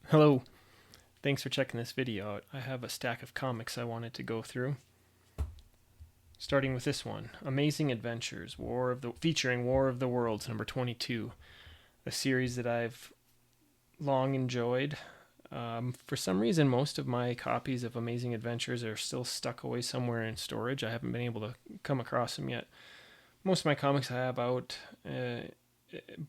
Hello, thanks for checking this video out. I have a stack of comics I wanted to go through. Starting with this one, Amazing Adventures, featuring War of the Worlds, number 22. A series that I've long enjoyed. For some reason, most of my copies of Amazing Adventures are still stuck away somewhere in storage. I haven't been able to come across them yet. Most of my comics I have out,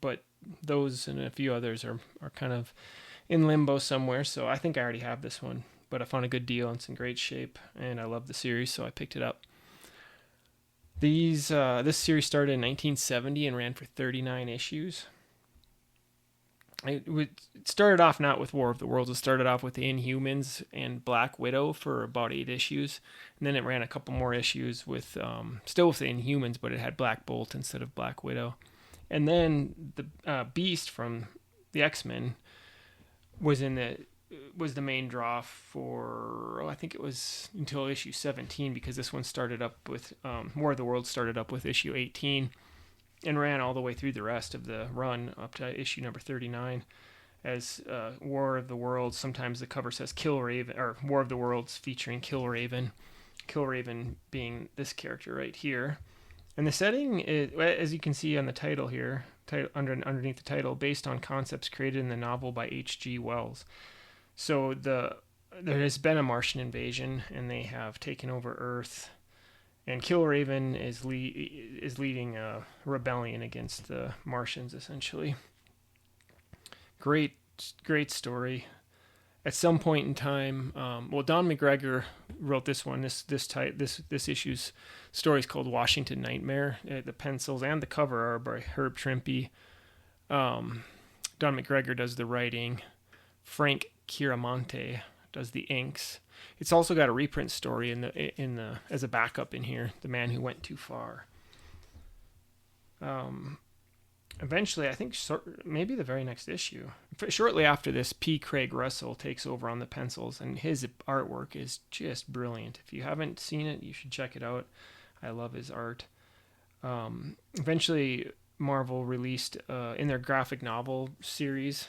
but those and a few others are kind of in limbo somewhere, so I think I already have this one, but I found a good deal and it's in great shape, and I love the series, so I picked it up. This series started in 1970 and ran for 39 issues. It started off not with War of the Worlds. It started off with the Inhumans and Black Widow for about 8 issues, and then it ran a couple more issues with still with the Inhumans, but it had Black Bolt instead of Black Widow. And then the Beast from the X-Men was the main draw for, I think it was until issue 17, because this one started up with War of the Worlds started up with issue 18 and ran all the way through the rest of the run up to issue number 39 as War of the Worlds. Sometimes the cover says Killraven, or War of the Worlds featuring Killraven. Killraven being this character right here. And the setting is, as you can see on the title here, underneath the title, based on concepts created in the novel by H.G. Wells. So there has been a Martian invasion, and they have taken over Earth, and Killraven is leading a rebellion against the Martians, essentially. Great story. At some point in time, Don McGregor wrote this one. This issue's story is called Washington Nightmare. The pencils and the cover are by Herb Trimpe. Don McGregor does the writing. Frank Chiaramonte does the inks. It's also got a reprint story in the as a backup in here. The Man Who Went Too Far. Eventually, I think maybe the very next issue, shortly after this, P. Craig Russell takes over on the pencils, and his artwork is just brilliant. If you haven't seen it, you should check it out. I love his art. Eventually, Marvel released in their graphic novel series,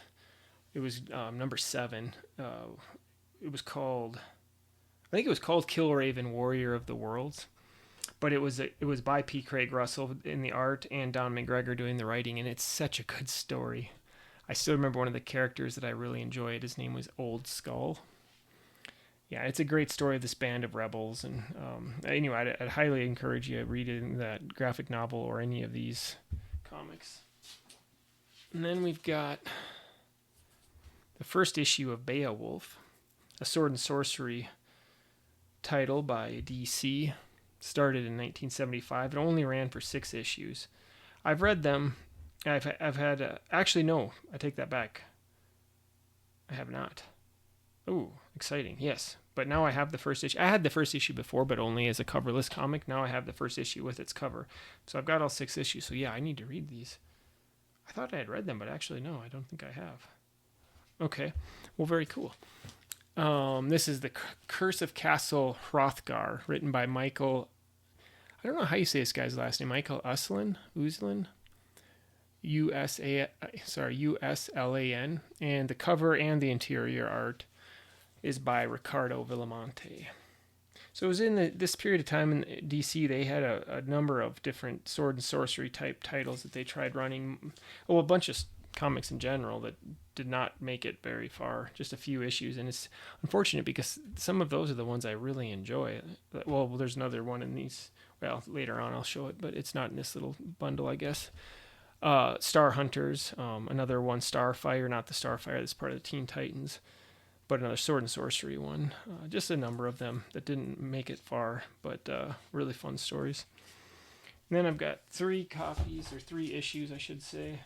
it was number 7. It was called Killraven, Warrior of the Worlds. But it was by P. Craig Russell in the art and Don McGregor doing the writing, and it's such a good story. I still remember one of the characters that I really enjoyed. His name was Old Skull. Yeah, it's a great story of this band of rebels. And anyway, I'd highly encourage you reading that graphic novel or any of these comics. And then we've got the first issue of Beowulf, a sword and sorcery title by DC. Started in 1975. It only ran for 6 issues. I've read them. I've had... actually, no. I take that back. I have not. Oh, exciting. Yes. But now I have the first issue. I had the first issue before, but only as a coverless comic. Now I have the first issue with its cover. So I've got all 6 issues. So yeah, I need to read these. I thought I had read them, but actually, no. I don't think I have. Okay. Well, very cool. This is The Curse of Castle Hrothgar, written by Michael, I don't know how you say this guy's last name, Michael Uslan, Uslan, and the cover and the interior art is by Ricardo Villamonte. So it was in this period of time in DC, they had a number of different sword and sorcery type titles that they tried running, a bunch of comics in general that did not make it very far, just a few issues, and it's unfortunate because some of those are the ones I really enjoy. Well, there's another one in these, later on I'll show it, but it's not in this little bundle, I guess. Star Hunters, another one, Starfire, not the Starfire that's part of the Teen Titans, but another sword and sorcery one. Just a number of them that didn't make it far, but really fun stories. And then I've got 3 issues, I should say,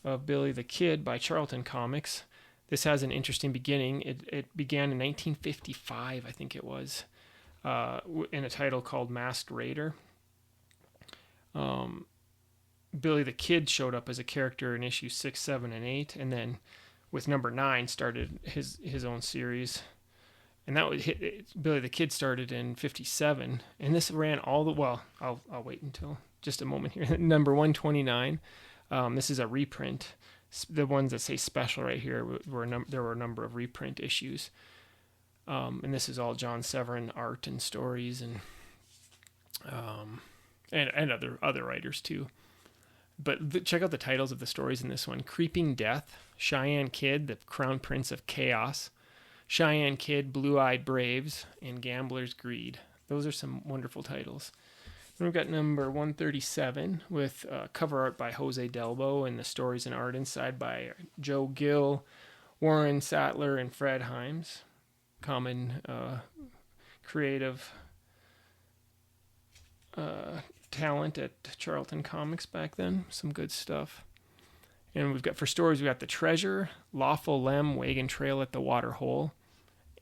of Billy the Kid by Charlton Comics. This has an interesting beginning. It began in 1955, I think it was, in a title called Masked Raider. Billy the Kid showed up as a character in issues 6, 7, and 8, and then with number 9 started his own series. And that was Billy the Kid started in 57, and this ran all the... Well, I'll wait until just a moment here. Number 129. This is a reprint. The ones that say special right here there were a number of reprint issues. And this is all John Severin art and stories, and other writers too. But check out the titles of the stories in this one: Creeping Death, Cheyenne Kid, the Crown Prince of Chaos, Cheyenne Kid, Blue-Eyed Braves, and Gambler's Greed. Those are some wonderful titles. Then we've got number 137 with cover art by Jose Delbo and the stories and art inside by Joe Gill, Warren Sattler, and Fred Himes. Common creative talent at Charlton Comics back then. Some good stuff. And we've got, for stories, we've got The Treasure, Lawful Lem, Wagon Trail at the Waterhole,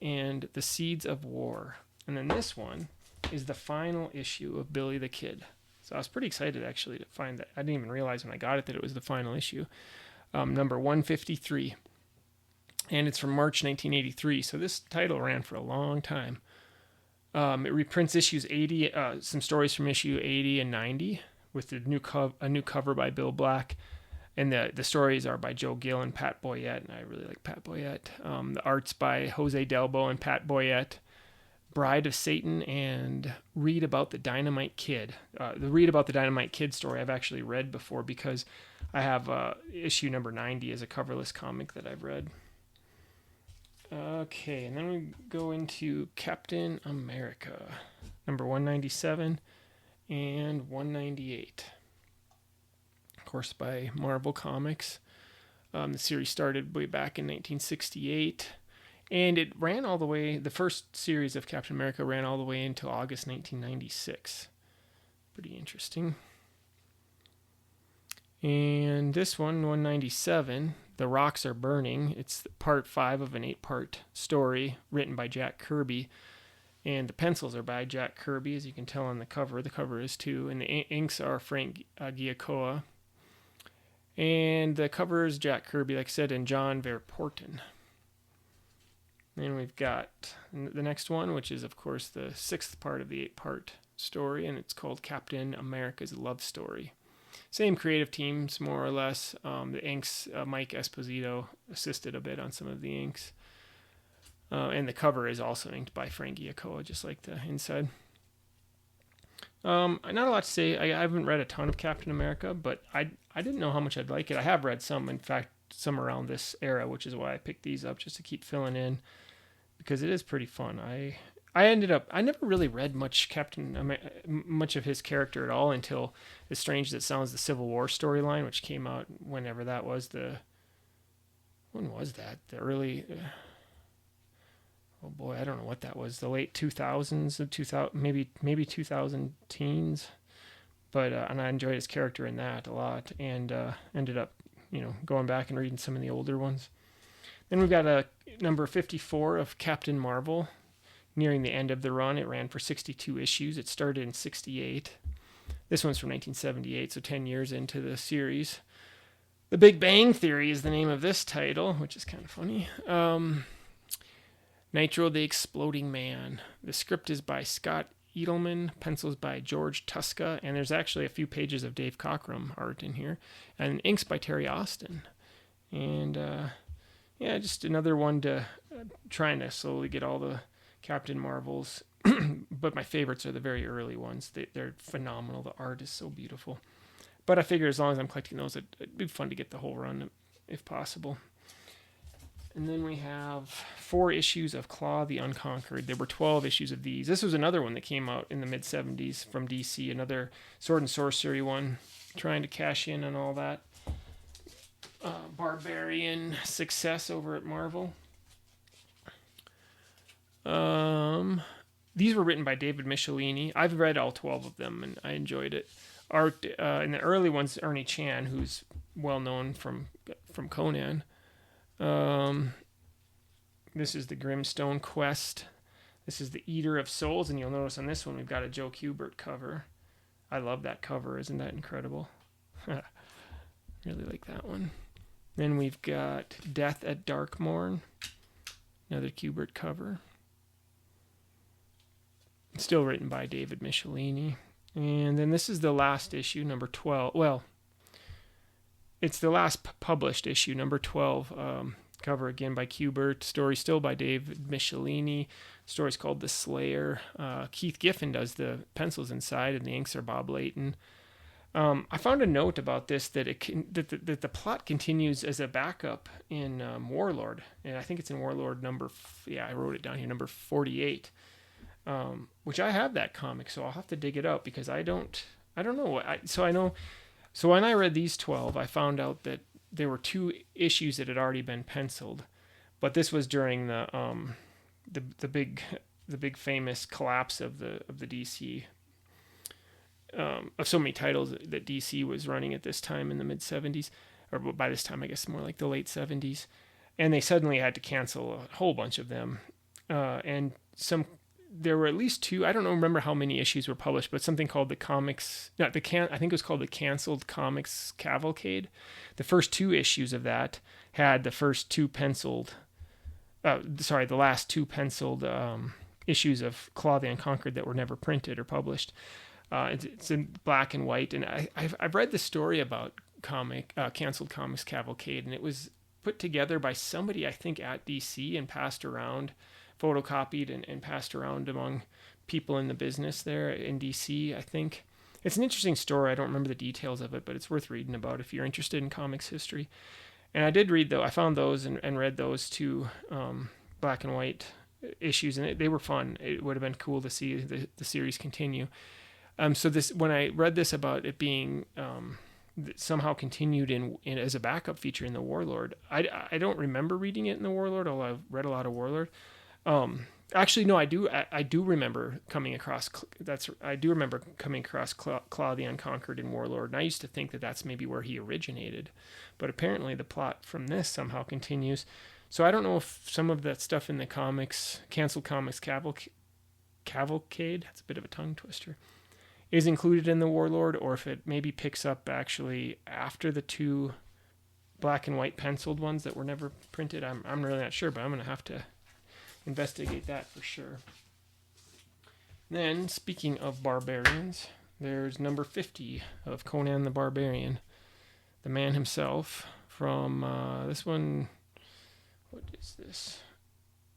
and The Seeds of War. And then this one is the final issue of Billy the Kid. So I was pretty excited, actually, to find that. I didn't even realize when I got it that it was the final issue. Number 153. And it's from March 1983. So this title ran for a long time. It reprints issues 80, some stories from issue 80 and 90 with a new cover by Bill Black. And the stories are by Joe Gill and Pat Boyette, and I really like Pat Boyette. The art's by Jose Delbo and Pat Boyette. Bride of Satan and Read About the Dynamite Kid. The Read About the Dynamite Kid story I've actually read before because I have issue number 90 as a coverless comic that I've read. Okay, and then we go into Captain America, number 197 and 198. Of course, by Marvel Comics. The series started way back in 1968. And it ran all the way, the first series of Captain America ran all the way until August 1996. Pretty interesting. And this one, 197, The Rocks Are Burning. It's part 5 of an 8-part story written by Jack Kirby. And the pencils are by Jack Kirby, as you can tell on the cover. The cover is too. And the inks are Frank Giacoa. And the cover is Jack Kirby, like I said, and John Verpoorten. Then we've got the next one, which is, of course, the 6th part of the 8-part story, and it's called Captain America's Love Story. Same creative teams, more or less. The inks, Mike Esposito assisted a bit on some of the inks. And the cover is also inked by Frank Giacoa, just like the inside. Not a lot to say. I haven't read a ton of Captain America, but I didn't know how much I'd like it. I have read some, in fact, some around this era, which is why I picked these up, just to keep filling in, because it is pretty fun. I never really read much much of his character at all until, as strange as it sounds, the Civil War storyline, which came out whenever that was. When was that? The early, oh boy, I don't know what that was. The late 2000s, maybe 2000 teens. But and I enjoyed his character in that a lot, and ended up, going back and reading some of the older ones. Then we've got a number 54 of Captain Marvel, nearing the end of the run. It ran for 62 issues. It started in 68. This one's from 1978, so 10 years into the series. The Big Bang Theory is the name of this title, which is kind of funny. Nitro the Exploding Man. The script is by Scott Edelman, pencils by George Tuska, and there's actually a few pages of Dave Cockrum art in here, and inks by Terry Austin. And just another one to trying to slowly get all the Captain Marvels, but my favorites are the very early ones. They're phenomenal. The art is so beautiful. But I figure as long as I'm collecting those, it'd be fun to get the whole run if possible. And then we have 4 issues of Claw the Unconquered. There were 12 issues of these. This was another one that came out in the mid-70s from DC, another Sword and Sorcery one, trying to cash in on all that barbarian success over at Marvel. These were written by David Michelini. I've read all 12 of them, and I enjoyed it. Art in the early ones, Ernie Chan, who's well known from Conan. This is the Grimstone Quest. This is the Eater of Souls, and you'll notice on this one we've got a Joe Kubert cover. I love that cover. Isn't that incredible? Really like that one. Then we've got Death at Darkmorn, another Kubert cover. Still written by David Michelini. And then this is the last issue, number 12. Well, it's the last published issue, number 12. Cover again by Kubert. Story still by David Michelini. Story's called The Slayer. Keith Giffen does the pencils inside, and the inks are Bob Layton. I found a note about this that that the plot continues as a backup in Warlord, and I think it's in Warlord I wrote it down here, number 48, which I have that comic, so I'll have to dig it up because I don't know. So when I read these 12, I found out that there were 2 issues that had already been penciled, but this was during the big famous collapse of the DC, of so many titles that DC was running at this time in the mid 70s, or by this time I guess more like the late 70s, and they suddenly had to cancel a whole bunch of them, and there were at least 2. I don't remember how many issues were published, but something called I think it was called the Canceled Comics Cavalcade. The first 2 issues of that had the first 2 penciled. The last 2 penciled issues of Claw the Unconquered that were never printed or published. It's in black and white, and I've read the story about Canceled Comics Cavalcade, and it was put together by somebody I think at DC and passed around, photocopied and passed around among people in the business there in DC, I think. It's an interesting story. I don't remember the details of it, but it's worth reading about if you're interested in comics history. And I did read, I found those and read those 2 black and white issues, and they were fun. It would have been cool to see the series continue. So when I read this about it being somehow continued in as a backup feature in the Warlord, I don't remember reading it in the Warlord, although I've read a lot of Warlord. Actually, no, I do remember coming across Claw the Unconquered in Warlord, and I used to think that that's maybe where he originated, but apparently the plot from this somehow continues. So I don't know if some of that stuff in the Canceled Comics Cavalcade, that's a bit of a tongue twister, is included in the Warlord, or if it maybe picks up actually after the 2 black and white penciled ones that were never printed. I'm really not sure, but I'm going to have to investigate that for sure. Then, speaking of barbarians, there's number 50 of Conan the Barbarian, the man himself, from this one. What is this?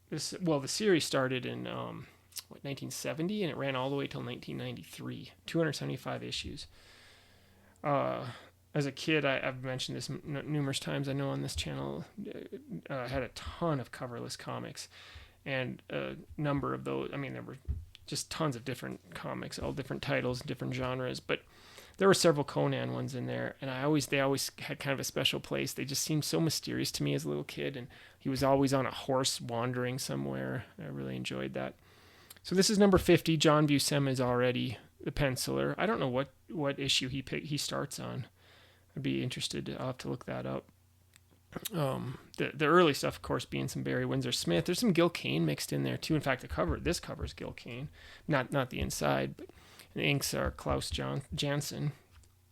The series started in 1970, and it ran all the way till 1993. 275 issues. As a kid, I've mentioned this numerous times, I know on this channel, I had a ton of coverless comics, and a number of those, there were just tons of different comics, all different titles, different genres, but there were several Conan ones in there, and they always had kind of a special place. They just seemed so mysterious to me as a little kid, and he was always on a horse wandering somewhere. I really enjoyed that. So this is number 50. John Buscema is already the penciler. I don't know what issue he starts on. I'd be interested. I'll have to look that up. The early stuff, of course, being some Barry Windsor Smith. There's some Gil Kane mixed in there too. In fact, this covers Gil Kane, not the inside, but the inks are Klaus Janson.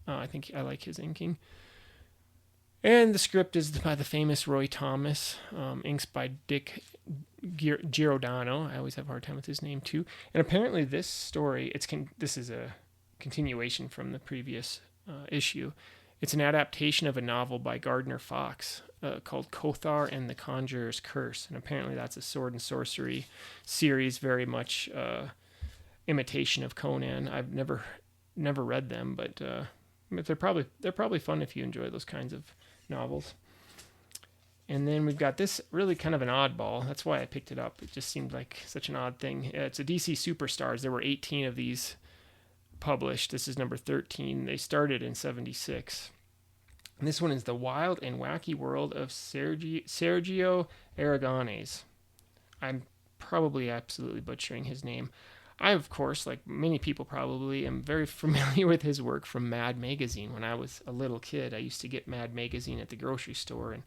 I think I like his inking. And the script is by the famous Roy Thomas. Inks by Dick Giordano. I always have a hard time with his name too. And apparently this story, this is a continuation from the previous issue. It's an adaptation of a novel by Gardner Fox called Kothar and the Conjurer's Curse. And apparently that's a sword and sorcery series, very much imitation of Conan. I've never read them, but they're probably fun if you enjoy those kinds of novels. And then we've got this really kind of an oddball. That's why I picked it up. It just seemed like such an odd thing. It's a DC Superstars. There were 18 of these published. This is number 13. They started in 76. And this one is The Wild and Wacky World of Sergio Aragones. I'm probably absolutely butchering his name. I, of course, like many people probably, am very familiar with his work from Mad Magazine. When I was a little kid, I used to get Mad Magazine at the grocery store and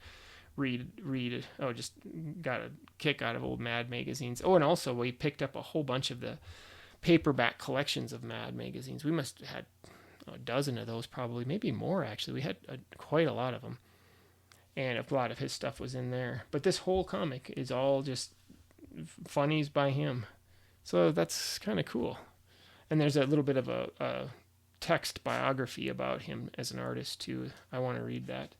read it. Oh, just got a kick out of old Mad magazines. Oh, and also we picked up a whole bunch of the paperback collections of Mad magazines. We must have had a dozen of those, probably, maybe more actually. We had quite a lot of them, and a lot of his stuff was in there. But this whole comic is all just funnies by him, so that's kind of cool. And there's a little bit of a text biography about him as an artist too. I want to read that.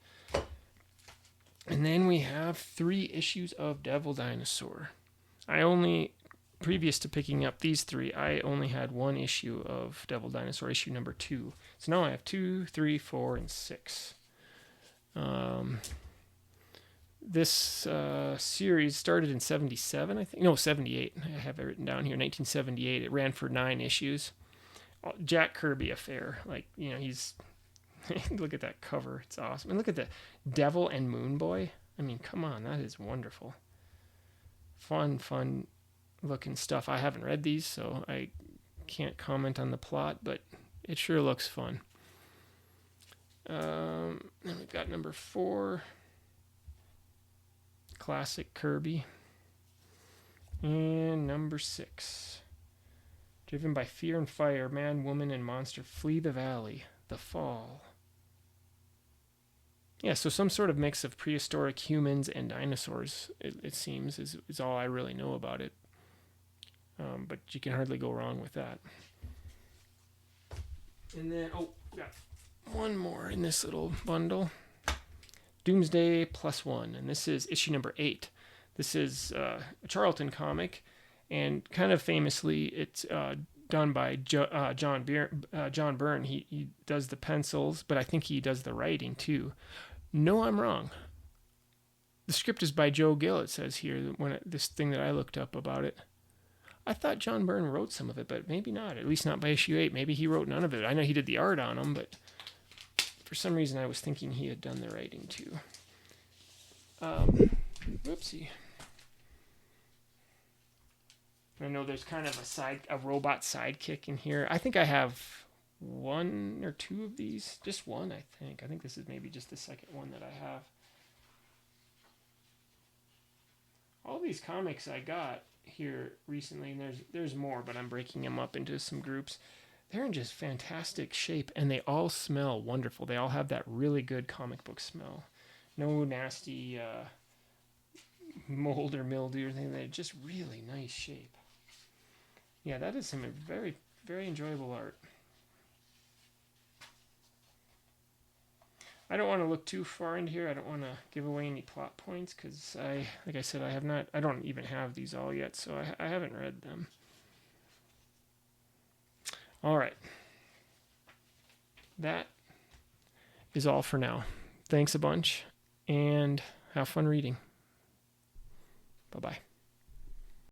And then we have 3 issues of Devil Dinosaur. Previous to picking up these 3, I only had 1 issue of Devil Dinosaur, issue number 2. So now I have 2, 3, 4, and 6. This series started in 77, I think. No, 78. I have it written down here, 1978. It ran for 9 issues. Jack Kirby affair. Like, he's... Look at that cover. It's awesome. And look at the Devil and Moon Boy. I mean, come on. That is wonderful. Fun looking stuff. I haven't read these, so I can't comment on the plot, but it sure looks fun. Then we've got number 4. Classic Kirby. And number 6. Driven by fear and fire, man, woman, and monster flee the valley. The fall. Yeah, so some sort of mix of prehistoric humans and dinosaurs, it seems, is all I really know about it. But you can hardly go wrong with that. And then, we got one more in this little bundle. Doomsday +1, and this is issue number 8. This is a Charlton comic, and kind of famously, it's done by John Byrne. He does the pencils, but I think he does the writing too. No, I'm wrong. The script is by Joe Gill, it says here, this thing that I looked up about it. I thought John Byrne wrote some of it, but maybe not, at least not by issue 8. Maybe he wrote none of it. I know he did the art on them, but for some reason I was thinking he had done the writing too. Whoopsie. I know there's kind of a robot sidekick in here. I think I have 1 or 2 of these. Just 1, I think. I think this is maybe just the second one that I have. All these comics I got here recently, and there's more, but I'm breaking them up into some groups. They're in just fantastic shape, and they all smell wonderful. They all have that really good comic book smell. No nasty mold or mildew or anything. They're just really nice shape. Yeah, that is some very, very enjoyable art. I don't want to look too far into here. I don't want to give away any plot points because like I said, I don't even have these all yet, so I haven't read them. All right. That is all for now. Thanks a bunch, and have fun reading. Bye-bye.